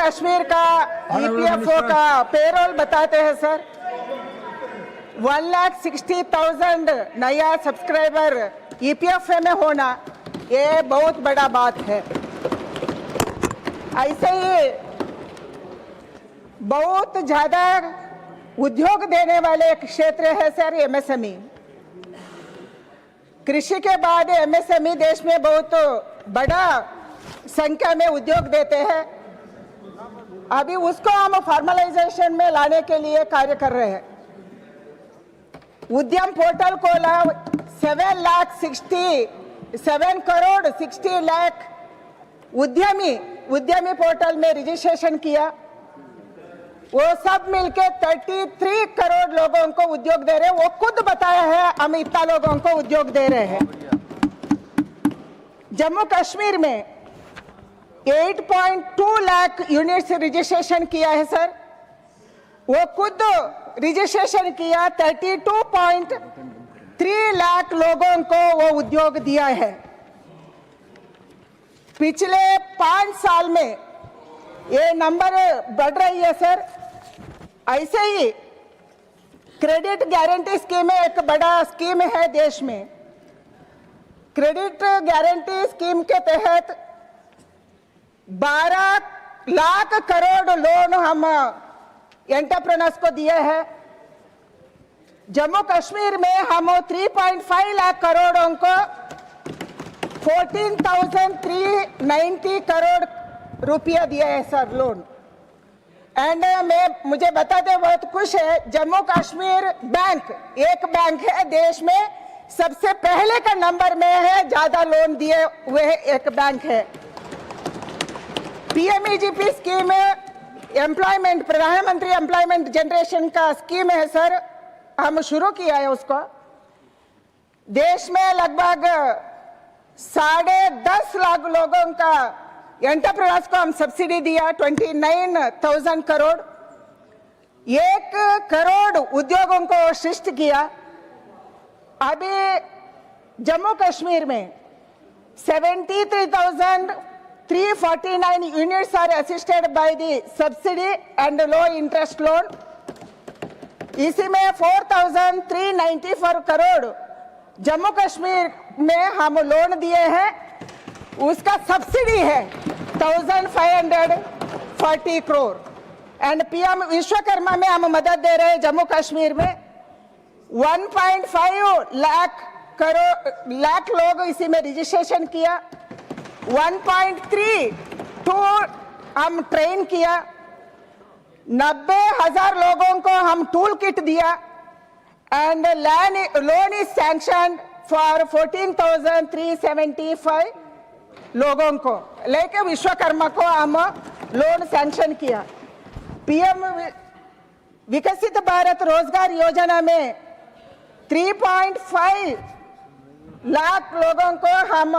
कश्मीर का ईपीएफओ का पेरोल बताते हैं सर। 1,60,000 नया सब्सक्राइबर ईपीएफओ में होना ये बहुत बड़ा बात है। ऐसे ही बहुत ज्यादा उद्योग देने वाले क्षेत्र है सर एमएसएमई। कृषि के बाद एमएसएमई देश में बहुत बड़ा संख्या में उद्योग देते हैं। अभी उसको हम फॉर्मलाइजेशन में लाने के लिए कार्य कर रहे हैं। उद्यम पोर्टल खोला, 7 करोड़ 60 लाख उद्यमी पोर्टल में रजिस्ट्रेशन किया। वो सब मिलके 33 करोड़ लोगों को उद्योग दे रहे हैं। वो खुद बताया है हम इतना लोगों को उद्योग दे रहे हैं। जम्मू कश्मीर में 8.2 लाख यूनिट्स रजिस्ट्रेशन किया है सर। वो खुद रजिस्ट्रेशन किया, 32.3 लाख लोगों को वो उद्योग दिया है। पिछले 5 साल में ये नंबर बढ़ रही है सर। ऐसे ही क्रेडिट गारंटी स्कीम एक बड़ा स्कीम है देश में। क्रेडिट गारंटी स्कीम के तहत 12 लाख करोड़ लोन हम एंटरप्रेन्योर्स को दिए हैं। जम्मू कश्मीर में हम 3.5 लाख करोड़ों को 14,390 करोड़ रुपया दिया है सर लोन। एंड मुझे बताते बहुत खुश है, जम्मू कश्मीर बैंक एक बैंक है देश में सबसे पहले का नंबर में है, ज्यादा लोन दिए हुए एक बैंक है। पीएमईजीपी स्कीम एम्प्लॉयमेंट, प्रधानमंत्री एम्प्लॉयमेंट जनरेशन का स्कीम है सर, हम शुरू किया है उसको। देश में लगभग 10.5 लाख लोगों का एंटरप्रेन्योर्स को हम सब्सिडी दिया, 29,000 करोड़। 1 करोड़ उद्योगों को सृष्टि किया। अभी जम्मू कश्मीर में 73,349 units are assisted by the subsidy and low interest loan. इसी में 4,394 करोड़ जम्मू कश्मीर में हम लोन दिए हैं, उसका सब्सिडी है 1,540 करोड़। एंड पीएम विश्वकर्मा में हम मदद दे रहे हैं जम्मू कश्मीर में 1.5 लाख लोग इसी में रजिस्ट्रेशन किया। 1.32 हम ट्रेन किया। 90,000 लोगों को हम टूल किट दिया। And loan is sanction for 14,375 लोगों को लेके विश्वकर्मा को हम लोन सैंक्शन किया। पीएम विकसित भारत रोजगार योजना में 3.5 लाख लोगों को हम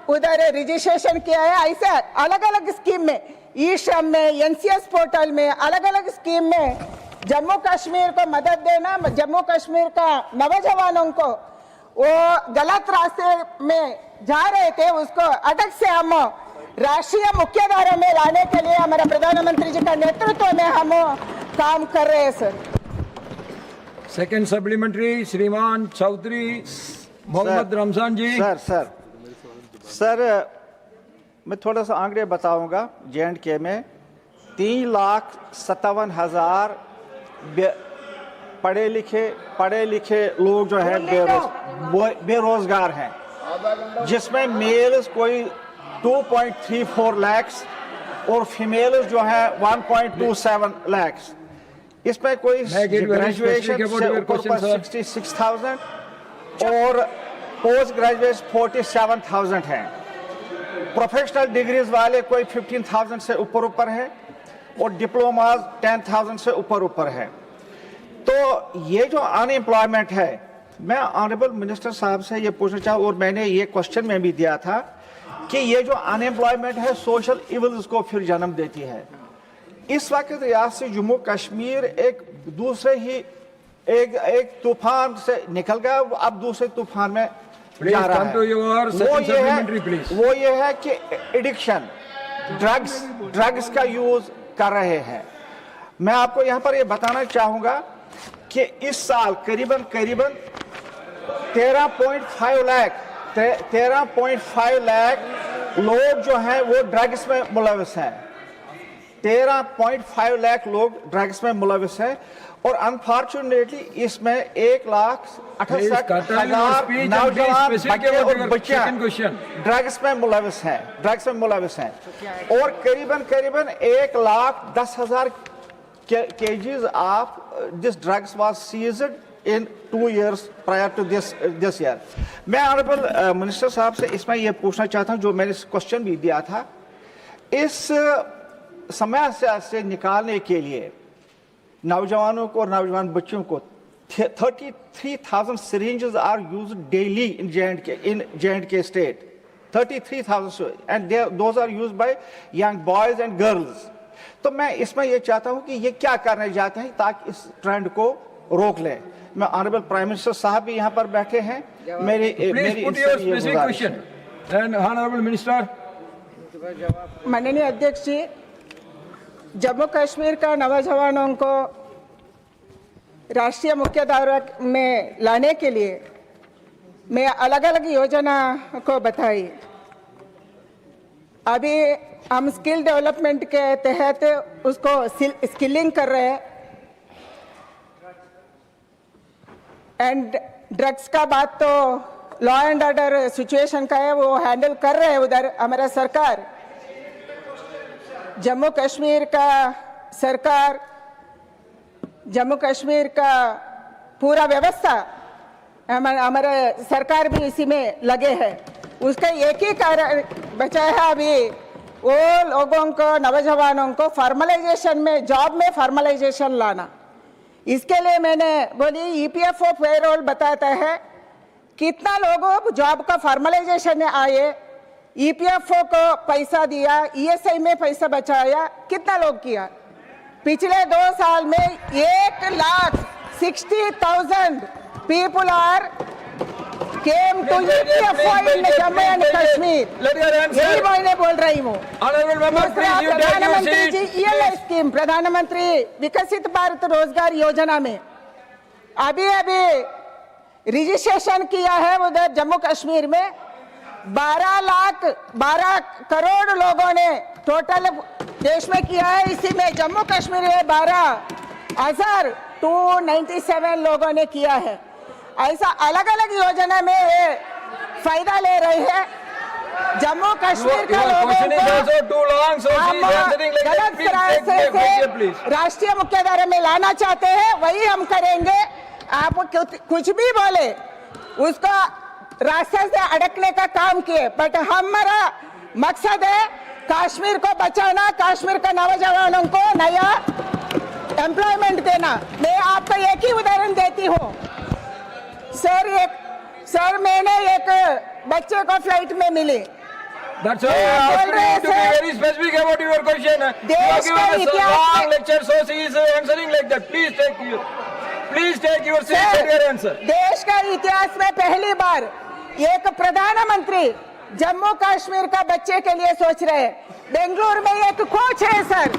उधर रजिस्ट्रेशन किया है। ऐसे अलग अलग स्कीम में, ई श्रम में, एनसीएस पोर्टल में, अलग अलग स्कीम में जम्मू कश्मीर को मदद देना। जम्मू कश्मीर का नौजवानों को वो गलत रास्ते में जा रहे थे, उसको अटक से हम राष्ट्रीय मुख्यधारा में लाने के लिए हमारे प्रधानमंत्री जी का नेतृत्व में हम काम कर रहे हैं सर। सेकंड सप्लीमेंट्री श्रीमान चौधरी मोहम्मद रमजान जी। सर मैं थोड़ा सा आंकड़े बताऊंगा। J&K में 3,57,000 पढ़े लिखे लोग जो है बेरोजगार हैं, जिसमें मेल्स कोई 2.34 लाख और फीमेल्स जो है 1.27 लाख। इसमें कोई ग्रेजुएशन से ऊपर 66,000 और पोस्ट ग्रेजुएट 47,000 हैं। प्रोफेशनल डिग्रीज वाले कोई 15,000 से ऊपर है और डिप्लोमा 10,000 से ऊपर है। तो ये जो अनएम्प्लॉयमेंट है, मैं ऑनरेबल मिनिस्टर साहब से ये पूछना चाहूँ, और मैंने ये क्वेश्चन में भी दिया था कि ये जो अनएम्प्लॉयमेंट है सोशल इविल्स को फिर जन्म देती है। इस वक्त रियासत जम्मू कश्मीर एक दूसरे ही एक तूफान से निकल गया, अब दूसरे तूफान में जा रहा है। वो ये है कि एडिक्शन, ड्रग्स का यूज, कर रहे हैं। मैं आपको यहाँ पर ये बताना चाहूँगा कि इस साल करीबन 13.5 लाख लोग जो हैं वो ड्रग्स में मुलविस हैं। 13.5 लाख लोग ड्रग्स में मुलविस हैं और अनफॉर्चुनेटली इसमें 1,68,000 नौजवान बच्चे और बच्चियां ड्रग्स में मुलविस हैं और करीबन 1,10,000 kgs of this drugs was seized in 2 years prior to this year. मैं ऑनरेबल मिनिस्टर साहब से इसमें यह पूछना चाहता हूं, जो मैंने क्वेश्चन भी दिया था, इस समस्या से निकालने के लिए नौजवानों को और नौजवान बच्चों को 33,000 syringes are used daily in J&K state. 33,000 and those are used by young boys and girls. तो मैं इसमें यह चाहता हूं कि ये क्या करने जाते हैं ताकि इस ट्रेंड को रोक लें। मैं ऑनरेबल प्राइम मिनिस्टर साहब भी यहाँ पर बैठे हैं। मेरी माननीय अध्यक्ष जी, जम्मू कश्मीर का नौजवानों को राष्ट्रीय मुख्यधारा में लाने के लिए मैं अलग अलग योजना को बताई। अभी हम स्किल डेवलपमेंट के तहत उसको स्किलिंग कर रहे हैं एंड ड्रग्स का बात तो लॉ एंड ऑर्डर सिचुएशन का है, वो हैंडल कर रहे हैं उधर हमारा सरकार। जम्मू कश्मीर का पूरा व्यवस्था हमारा सरकार भी इसी में लगे है। उसका एक ही कारण बचा है अभी, वो लोगों को नौजवानों को फॉर्मलाइजेशन में, जॉब में फॉर्मलाइजेशन लाना। इसके लिए मैंने बोली ईपीएफओ पेरोल बताता है कितना लोगों जॉब का फॉर्मलाइजेशन में आए, ईपीएफओ को पैसा दिया, ईएसआई में पैसा बचाया, कितना लोग किया। पिछले 2 साल में 1,60,000 people are came to EPFO in Jammu and Kashmir. यही मैंने बोल रही हूँ। प्रधानमंत्री जी ELI स्कीम, प्रधानमंत्री विकसित भारत रोजगार योजना में अभी रजिस्ट्रेशन किया है उधर जम्मू कश्मीर में 12 करोड़ लोगों ने टोटल देश में किया है। इसी में जम्मू कश्मीर में 12,297 लोगों ने किया है। ऐसा अलग अलग योजना में फायदा ले रहे हैं। जम्मू कश्मीर के लोगों को गलत रास्ते से राष्ट्रीय मुख्यधारा में लाना चाहते हैं, वही हम करेंगे। आप कुछ भी बोले उसको रास्ते से अड़कने का काम किए, बट हमारा मकसद है कश्मीर को बचाना, कश्मीर के नौजवानों को नया एम्प्लॉयमेंट देना। मैं आपको एक ही उदाहरण देती हूँ सर, मैंने एक बच्चे को फ्लाइट में मिली। That's why I asked you to be very specific about your question. You have given us a long lecture, so she is answering like that. Please take your seat and your answer. देश का इतिहास में पहली बार एक प्रधानमंत्री जम्मू कश्मीर का बच्चे के लिए सोच रहे हैं। बेंगलुरु में एक कोच है सर,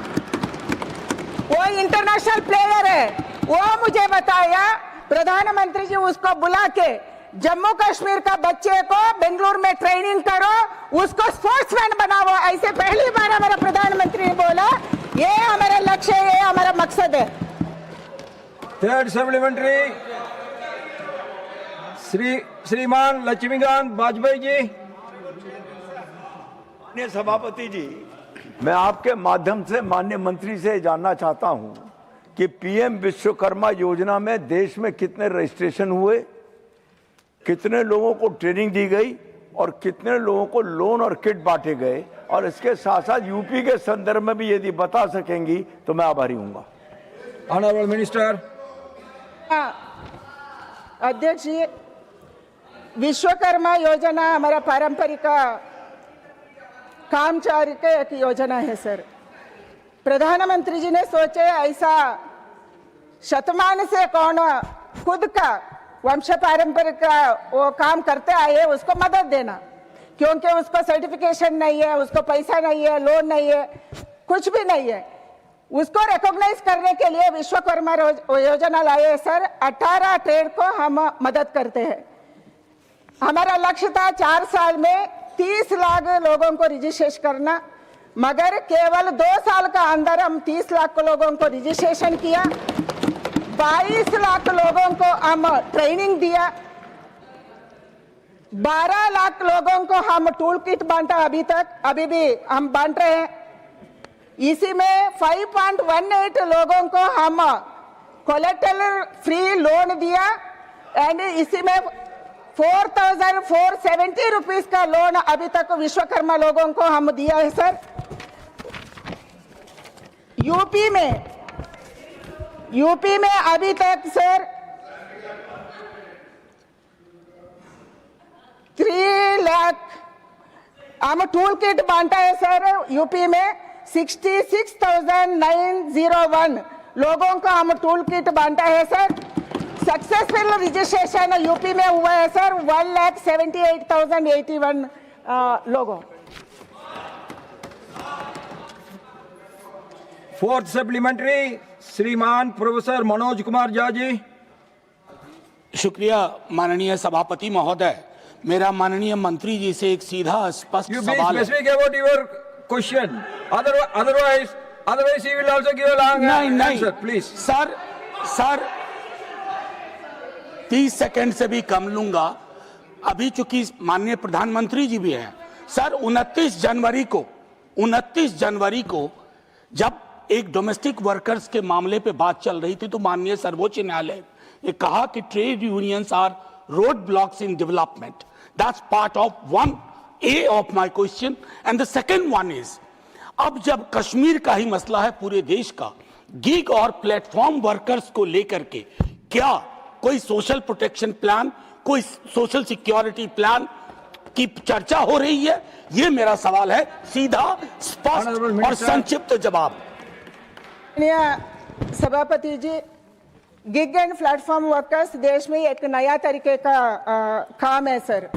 वो इंटरनेशनल प्लेयर है, वो मुझे बताया प्रधानमंत्री जी उसको बुला के जम्मू कश्मीर का बच्चे को बेंगलुरु में ट्रेनिंग करो, उसको स्पोर्ट्समैन बनाओ। ऐसे पहली बार हमारा प्रधानमंत्री ने बोला ये हमारा लक्ष्य है, ये हमारा मकसद है। थर्ड सप्लीमेंट्री श्रीमान लक्ष्मीकांत वाजपेयी जी। माननीय सभापति जी, मैं आपके माध्यम से माननीय मंत्री से जानना चाहता हूं कि पीएम विश्वकर्मा योजना में देश में कितने रजिस्ट्रेशन हुए, कितने लोगों को ट्रेनिंग दी गई और कितने लोगों को लोन और किट बांटे गए, और इसके साथ साथ यूपी के संदर्भ में भी यदि बता सकेंगी तो मैं आभारी हूंगा। Honourable minister. अध्यक्ष जी, विश्वकर्मा योजना हमारा पारंपरिक कामचारी का एक योजना है सर। प्रधानमंत्री जी ने सोचे ऐसा शतमान से कौन खुद का वंश पारंपरिक वो काम करते आए उसको मदद देना, क्योंकि उसको सर्टिफिकेशन नहीं है, उसको पैसा नहीं है, लोन नहीं है, कुछ भी नहीं है। उसको रिकॉग्नाइज करने के लिए विश्वकर्मा योजना लाए सर। 18 ट्रेड को हम मदद करते हैं। हमारा लक्ष्य था 4 साल में 30 लाख लोगों को रजिस्ट्रेशन करना, मगर केवल 2 साल का अंदर हम 30 लाख लोगों को रजिस्ट्रेशन किया, 22 लाख लोगों को हम ट्रेनिंग दिया, 12 लाख लोगों को हम टूल किट बांटा, अभी भी हम बांट रहे हैं। इसी में 5.18 लोगों को हम कोलेटरल फ्री लोन दिया एंड इसी में 4,470 रुपीज का लोन अभी तक विश्वकर्मा लोगों को हम दिया है सर। यूपी में अभी तक सर 3 लाख हम टूल किट बांटा है सर। यूपी में 66,901 लोगों को हम टूल किट बांटा है सर। सक्सेसफुल रजिस्ट्रेशन यूपी में हुआ है सर 1,78,081 लोगों। फोर्थ सप्लीमेंट्री श्रीमान प्रोफेसर मनोज कुमार झा जी। शुक्रिया माननीय सभापति महोदय। मेरा माननीय मंत्री जी से एक सीधा स्पष्ट You be सवाल है। specific about your question. Otherwise he will also give a long answer. Please. Sir 30 second से भी कम लूंगा। अभी चूंकि माननीय प्रधानमंत्री जी भी हैं सर, 29 जनवरी को जब एक डोमेस्टिक वर्कर्स के मामले पे बात चल रही थी तो माननीय सर्वोच्च न्यायालय ने कहा कि trade unions are road blocks in development. That's part of 1A of my question and the second one is, अब जब कश्मीर का ही मसला है पूरे देश का, गिग और प्लेटफॉर्म वर्कर्स को लेकर के क्या कोई सोशल प्रोटेक्शन प्लान, कोई सोशल सिक्योरिटी प्लान की चर्चा हो रही है? ये मेरा सवाल है, सीधा स्पष्ट और संक्षिप्त जवाब। सभापति जी, गिग एंड प्लेटफॉर्म वर्कर्स देश में एक नया तरीके का काम है सर।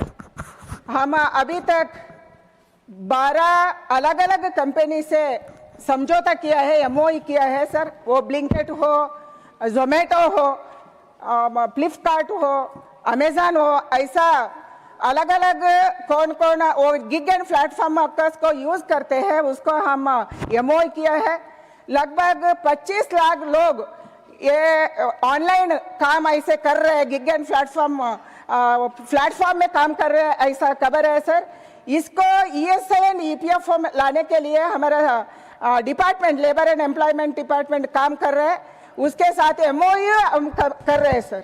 हम अभी तक 12 अलग अलग कंपनी से समझौता किया है, MOU किया है सर। वो ब्लिंकिट हो, जोमेटो हो, फ्लिपकार्ट हो, अमेजन हो, ऐसा अलग अलग कौन कौन वो गिग एंड प्लेटफॉर्म वर्कर्स को यूज करते हैं उसको हम MOU किया है। लगभग 25 लाख लोग ये ऑनलाइन काम ऐसे कर रहे हैं, गिग एंड प्लेटफॉर्म में काम कर रहे हैं, ऐसा खबर है सर। इसको ESI एंड EPF लाने के लिए हमारा department, labour and employment department काम कर रहे हैं, उसके साथ MOU हम कर रहे हैं सर।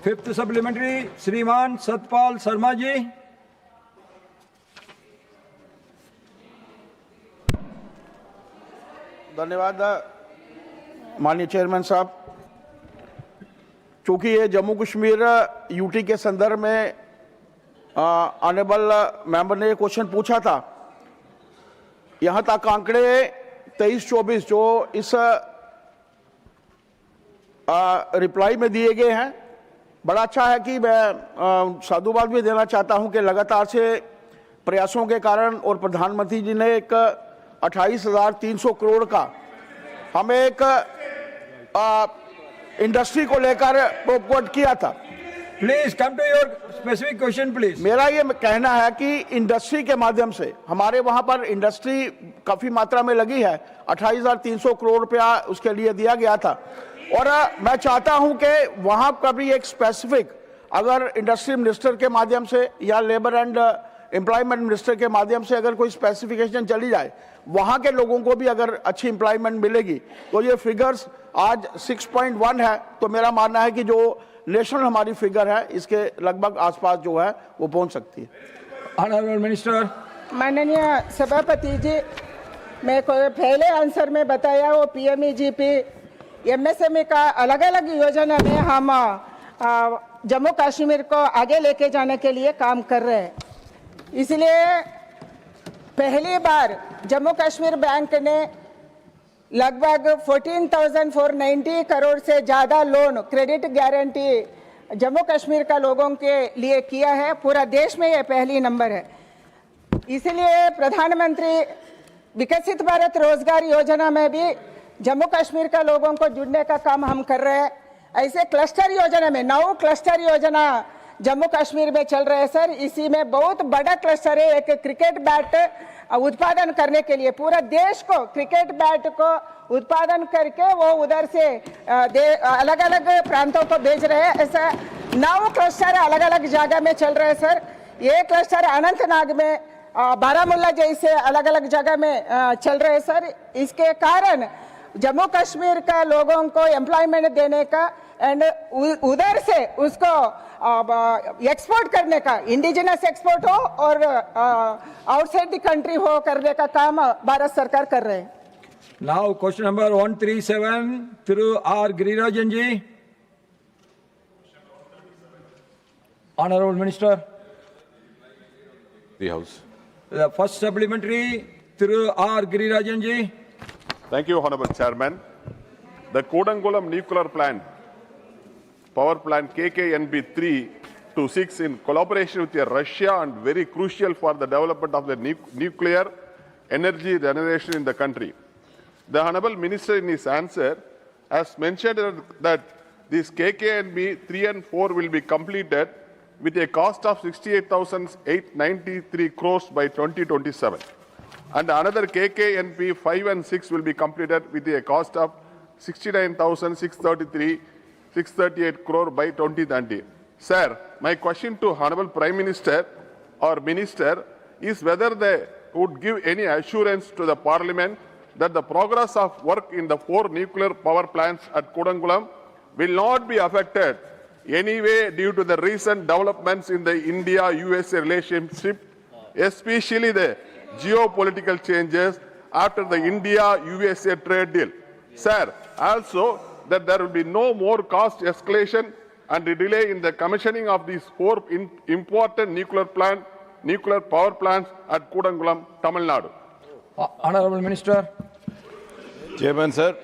फिफ्थ सप्लीमेंट्री श्रीमान सतपाल शर्मा जी। धन्यवाद माननीय चेयरमैन साहब। चूंकि ये जम्मू कश्मीर यूटी के संदर्भ में ऑनरेबल मेंबर ने क्वेश्चन पूछा था, यहाँ तक आंकड़े 23-24 जो इस रिप्लाई में दिए गए हैं, बड़ा अच्छा है कि मैं साधुवाद भी देना चाहता हूं कि लगातार से प्रयासों के कारण और प्रधानमंत्री जी ने एक 28,300 करोड़ का हमें एक इंडस्ट्री को लेकर प्रोपोज किया था। Please come to your specific question please. मेरा ये कहना है कि इंडस्ट्री के माध्यम से हमारे वहां पर इंडस्ट्री काफी मात्रा में लगी है, 28,300 करोड़ रुपया उसके लिए दिया गया था। और मैं चाहता हूं कि वहां का भी एक स्पेसिफिक, अगर इंडस्ट्री मिनिस्टर के माध्यम से या लेबर एंड एम्प्लॉयमेंट मिनिस्टर के माध्यम से अगर कोई स्पेसिफिकेशन चली जाए, वहां के लोगों को भी अगर अच्छी एम्प्लॉयमेंट मिलेगी तो ये फिगर्स आज 6.1 है, तो मेरा मानना है कि जो नेशनल हमारी फिगर है इसके लगभग आसपास जो है वो पहुंच सकती है। Honourable minister. माननीय सभापति जी, मैं को पहले आंसर में बताया वो PMEGP MSME का अलग अलग योजना में हम जम्मू कश्मीर को आगे लेके जाने के लिए काम कर रहे हैं। इसलिए पहली बार जम्मू कश्मीर बैंक ने लगभग 14,490 करोड़ से ज़्यादा loan credit guarantee Jammu Kashmir का लोगों के लिए किया है। पूरा देश में ये पहली नंबर है। इसलिए प्रधानमंत्री विकसित भारत रोजगार योजना में भी जम्मू कश्मीर के लोगों को जुड़ने का काम हम कर रहे हैं। ऐसे क्लस्टर योजना में 9 क्लस्टर योजना जम्मू कश्मीर में चल रहे हैं सर। इसी में बहुत बड़ा क्लस्टर है, एक क्रिकेट बैट उत्पादन करने के लिए पूरा देश को क्रिकेट बैट को उत्पादन करके वो उधर से अलग अलग प्रांतों को भेज रहे हैं। ऐसा 9 क्लस्टर अलग अलग जगह में चल रहे हैं सर। ये क्लस्टर अनंतनाग में, बारामूला जैसे अलग अलग जगह में चल रहे हैं सर। इसके कारण जम्मू कश्मीर का लोगों को एम्प्लॉयमेंट देने का एंड उधर से उसको एक्सपोर्ट करने का, इंडिजिनस एक्सपोर्ट हो और आउटसाइड द कंट्री हो करने का काम भारत सरकार कर रहे हैं। Now question number 137 through R. Girirajan ji. Honorable Minister. The House. The first supplementary through R. Girirajan ji. Thank you, Honorable Chairman. The Kodangulam nuclear plant, power plant KKNB 3 to 6 in collaboration with Russia and very crucial for the development of the nuclear energy generation in the country. The Honorable Minister in his answer has mentioned that this KKNB 3 and 4 will be completed with a cost of 68,893 crores by 2027. And another KKNP 5 and 6 will be completed with a cost of 69,638 crore by 2030. Sir, my question to Honorable Prime Minister or Minister is whether they would give any assurance to the Parliament that the progress of work in the 4 nuclear power plants at Kodangulam will not be affected anyway due to the recent developments in the India-USA relationship, especially the geopolitical changes after the India-USA trade deal. Sir, also that there will be no more cost escalation and a delay in the commissioning of these 4 important nuclear power plants at Kodangulam, Tamil Nadu. Honorable Minister. Chairman, sir,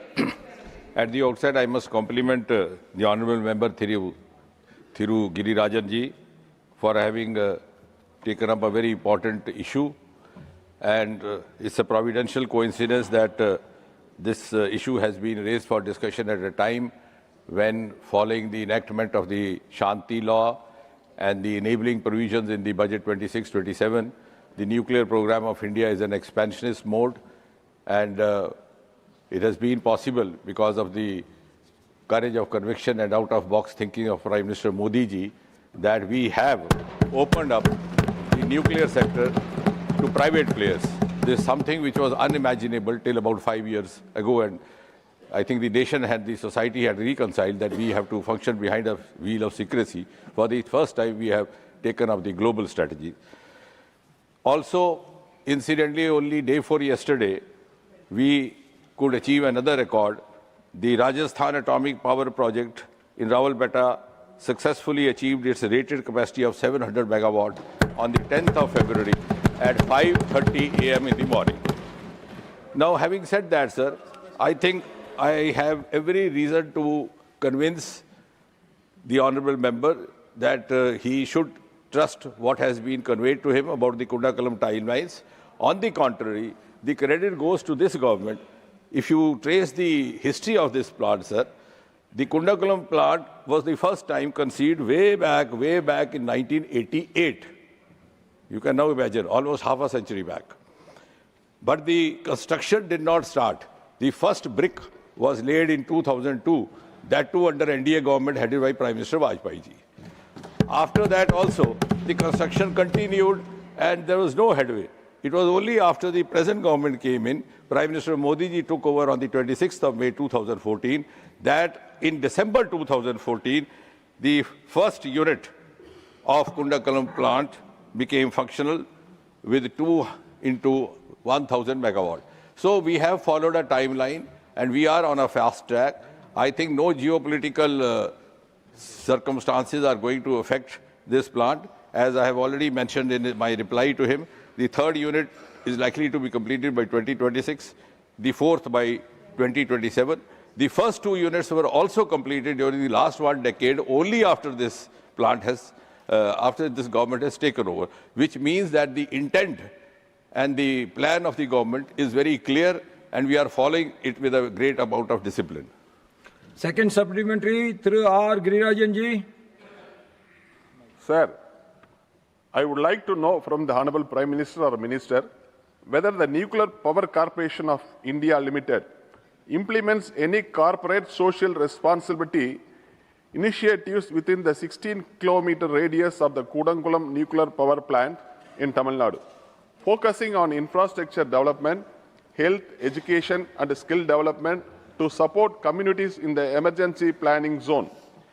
at the outset, I must compliment the Honorable Member Thiru Girirajan ji for having taken up a very important issue. And it's a providential coincidence that this issue has been raised for discussion at a time when, following the enactment of the Shanti Law and the enabling provisions in the Budget 26-27, the nuclear program of India is in expansionist mode, and it has been possible because of the courage of conviction and out-of-box thinking of Prime Minister Modi ji that we have opened up the nuclear sector to private players. This is something which was unimaginable till about 5 years ago, and I think the nation and the society had reconciled that we have to function behind a wheel of secrecy. For the first time, we have taken up the global strategy. Also, incidentally, only day before yesterday, we could achieve another record. The Rajasthan Atomic Power Project in Rawalpindi successfully achieved its rated capacity of 700 megawatt on the 10th of February at 5:30 a.m. in the morning. Now, having said that, sir, I think I have every reason to convince the honourable member that he should trust what has been conveyed to him about the Kundakalam timelines. On the contrary, the credit goes to this government. If you trace the history of this plant, sir, the Kundakalam plant was the first time conceived way back in 1988. You can now imagine, almost half a century back. But the construction did not start. The first brick was laid in 2002, that too under NDA government headed by Prime Minister Vajpayee ji. After that also, the construction continued and there was no headway. It was only after the present government came in, Prime Minister Modi ji took over on the 26th of May 2014, that in December 2014, the first unit of Kundakalam plant became functional with 2 into 1,000 megawatt. So we have followed a timeline and we are on a fast track. I think no geopolitical circumstances are going to affect this plant. As I have already mentioned in my reply to him, the 3rd unit is likely to be completed by 2026, the 4th by 2027. The first 2 units were also completed during the last 1 decade, only after this plant has, after this government has taken over, which means that the intent and the plan of the government is very clear, and we are following it with a great amount of discipline. Second supplementary through R. Girirajan ji. Sir, I would like to know from the Honorable Prime Minister or Minister whether the Nuclear Power Corporation of India Limited implements any corporate social responsibility initiatives within the 16-kilometer radius of the Kudankulam nuclear power plant in Tamil Nadu, focusing on infrastructure development, health, education, and skill development to support communities in the emergency planning zone.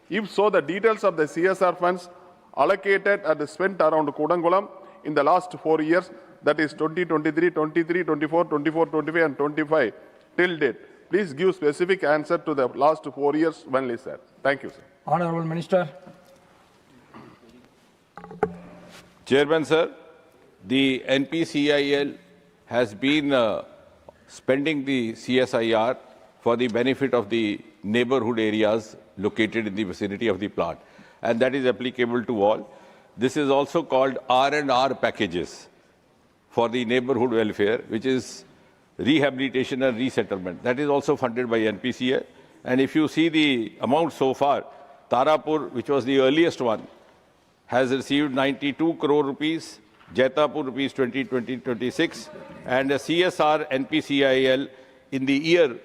If so, the details of the CSR funds allocated and spent around Kudankulam in the last 4 years, that is 2023, 23, 24, 24, 25, and 25 till date. Please give specific answer to the last 4 years only, sir. Thank you, sir. Honorable Minister. Chairman, sir, the NPCIL has been spending the CSIR for the benefit of the neighborhood areas located in the vicinity of the plant, and that is applicable to all. This is also called R&R packages for the neighborhood welfare, which is rehabilitation and resettlement. That is also funded by NPCIL. And if you see the amount so far, Tarapur, which was the earliest one, has received 92 crore rupees, Jaitapur rupees 20-26, and a CSR NPCIL in the year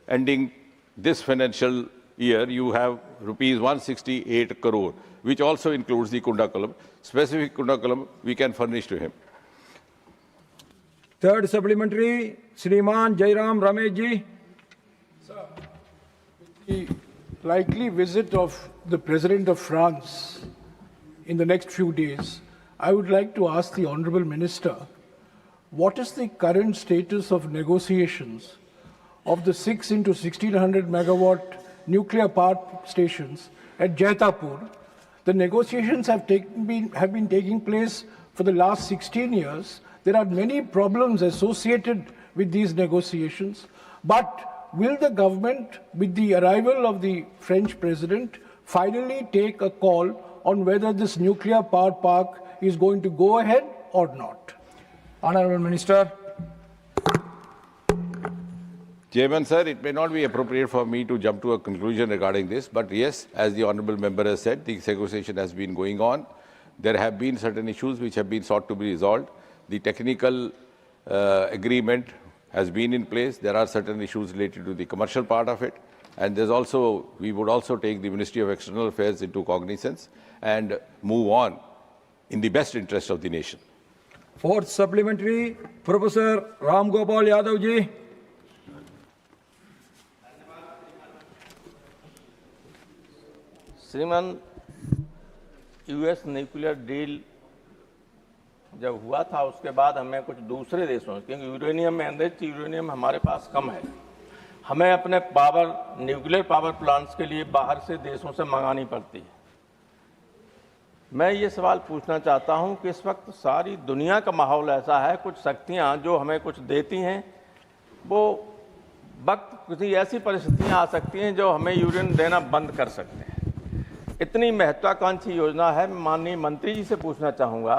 ending this financial year, you have rupees 168 crore, which also includes the Kudankulam. Specific Kudankulam we can furnish to him. Third supplementary, Shriman Jairam Ramesh ji. The likely visit of the President of France in the next few days, I would like to ask the Honorable Minister, what is the current status of negotiations of the 6 into 1600 megawatt nuclear power stations at Jaitapur? The negotiations have been taking place for the last 16 years. There are many problems associated with these negotiations, but will the government, with the arrival of the French president, finally take a call on whether this nuclear power park is going to go ahead or not? Honorable Minister. Chairman, sir, it may not be appropriate for me to jump to a conclusion regarding this, but yes, as the Honourable Member has said, the negotiation has been going on. There have been certain issues which have been sought to be resolved. The technical agreement has been in place. There are certain issues related to the commercial part of it. And there's also, we would also take the Ministry of External Affairs into cognizance and move on in the best interest of the nation. Fourth supplementary, Professor Ram Gopal Yadav ji. श्रीमान, US nuclear deal जब हुआ था उसके बाद हमें कुछ दूसरे देशों, क्योंकि यूरेनियम में एनरिच्ड यूरेनियम हमारे पास कम है, हमें अपने न्यूक्लियर पावर प्लांट्स के लिए बाहर से देशों से मंगानी पड़ती है। मैं ये सवाल पूछना चाहता हूं कि इस वक्त सारी दुनिया का माहौल ऐसा है, कुछ शक्तियां जो हमें कुछ देती हैं, वो वक्त किसी ऐसी परिस्थितियां आ सकती हैं जो हमें यूरेनियम देना बंद कर सकते हैं। इतनी महत्वाकांक्षी योजना है। मैं माननीय मंत्री जी से पूछना चाहूँगा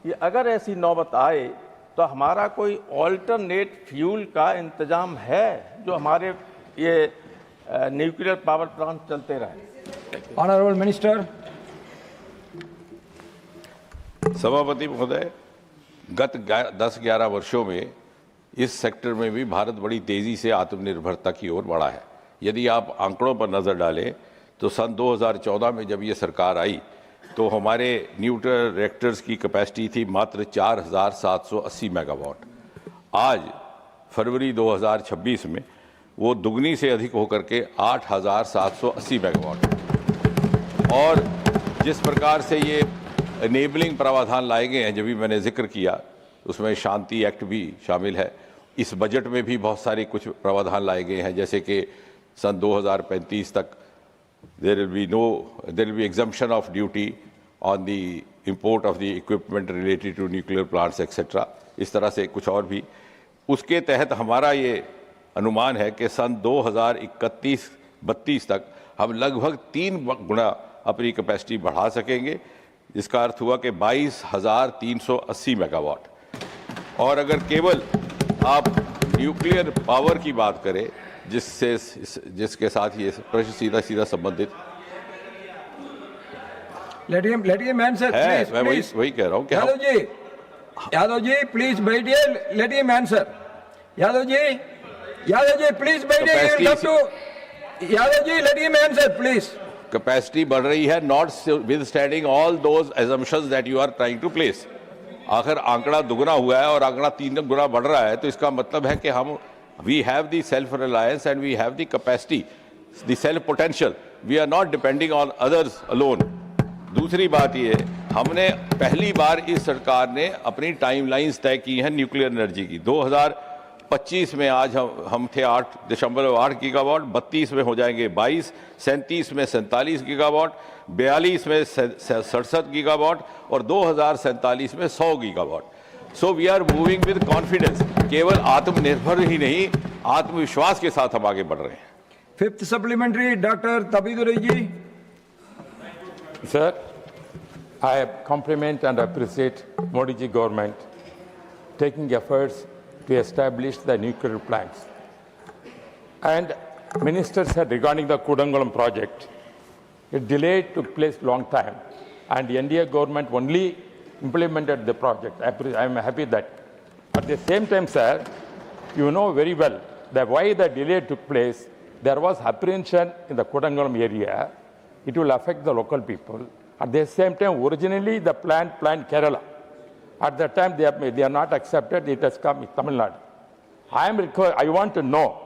कि अगर ऐसी नौबत आए तो हमारा कोई ऑल्टरनेट फ्यूल का इंतजाम है जो हमारे ये न्यूक्लियर पावर प्लांट चलते रहे। Honourable minister. सभापति महोदय, गत 10-11 वर्षों में इस सेक्टर में भी भारत बड़ी तेजी से आत्मनिर्भरता की ओर बढ़ा है। यदि आप आंकड़ों पर नजर डालें तो सन 2014 में जब ये सरकार आई तो हमारे न्यूक्लियर रिएक्टर्स की कैपेसिटी थी मात्र 4780 मेगावाट। आज फरवरी 2026 में वो दुगनी से अधिक होकर के 8780 मेगावाट। और जिस प्रकार से ये एनेबलिंग प्रावधान लाए गए हैं, जब भी मैंने जिक्र किया, उसमें शांति एक्ट भी शामिल है। इस बजट में भी बहुत सारे कुछ प्रावधान लाए गए हैं, जैसे कि सन 2035 तक there will be exemption of duty on the import of the equipment related to nuclear plants etc. इस तरह से कुछ और भी। उसके तहत हमारा ये अनुमान है कि सन 2031-32 तक हम लगभग 3 गुना अपनी कैपेसिटी बढ़ा सकेंगे, जिसका अर्थ हुआ कि 22,380 मेगावाट। और अगर केवल आप न्यूक्लियर पावर की बात करें, जिसके साथ ये प्रश्न सीधा सीधा संबंधित Let him answer, है, please, मैं please. वही कह रहा हूँ कि यादव जी, please बैठिए, let him answer. Yadav ji, please बैठिए, you will have to. Yadav ji, let him answer, please. Capacity बढ़ रही है, notwithstanding all those assumptions that you are trying to place. आखिर आंकड़ा दुगना हुआ है और आंकड़ा 3 गुना बढ़ रहा है, तो इसका मतलब है कि हम we have the self reliance and we have the capacity, the self potential. We are not depending on others alone. दूसरी बात ये, हमने पहली बार इस सरकार ने अपनी टाइमलाइंस तय की हैं न्यूक्लियर एनर्जी की। 2025 में आज हम थे 8.8 गीगावाट, 32 में हो जाएंगे 22, 37 में 47 गीगावाट, 42 में 67 गीगावाट और 2047 में 100 gigawatt. So we are moving with confidence. केवल आत्मनिर्भर ही नहीं, आत्मविश्वास के साथ हम आगे बढ़ रहे हैं। 5th supplementary, Dr. Tabiduri ji. Sir, I compliment and appreciate Modi ji government taking efforts to establish the nuclear plants. And minister said regarding the Kudangalam project, it delayed took place long time, and the NDA government only implemented the project. I am happy that. At the same time, sir, you know very well that why the delay took place. There was apprehension in the Kudangalam area. It will affect the local people. At the same time, originally the planned Kerala. At that time, they are not accepted. It has come in Tamil Nadu. I want to know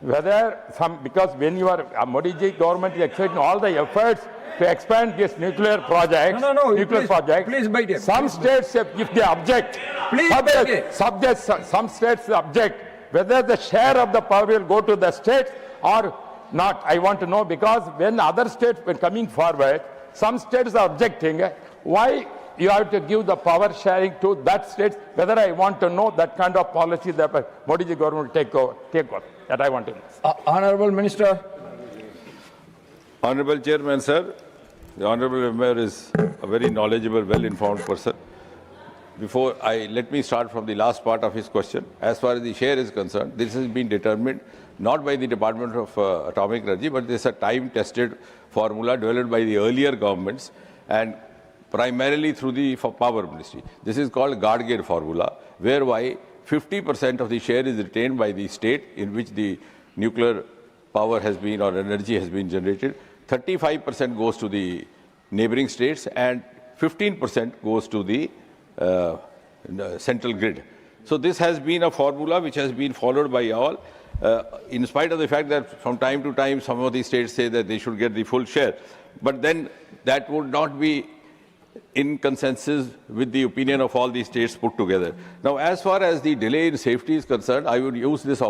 whether because when you are Modi ji government is exerting all the efforts to expand this nuclear project. Please wait here. Some states, if they object, some states object whether the share of the power will go to the states or not. I want to know, because when other states were coming forward, some states are objecting. Why you have to give the power sharing to that state? Whether I want to know that kind of policy that Modi ji government will take on. That I want to know. Honorable Minister. Honorable Chairman, sir, the Honorable Member is a very knowledgeable, well-informed person. Let me start from the last part of his question. As far as the share is concerned, this has been determined not by the Department of Atomic Energy, but this is a time-tested formula developed by the earlier governments and primarily through the Power Ministry. This is called Gadgir formula, whereby 50% of the share is retained by the state in which the nuclear power has been or energy has been generated, 35% goes to the neighboring states, and 15% goes to the central grid. So this has been a formula which has been followed by all, in spite of the fact that from time to time some of the states say that they should get the full share. But then that would not be in consensus with the opinion of all the states put together. Now, as far as the delay in safety is concerned, I would use this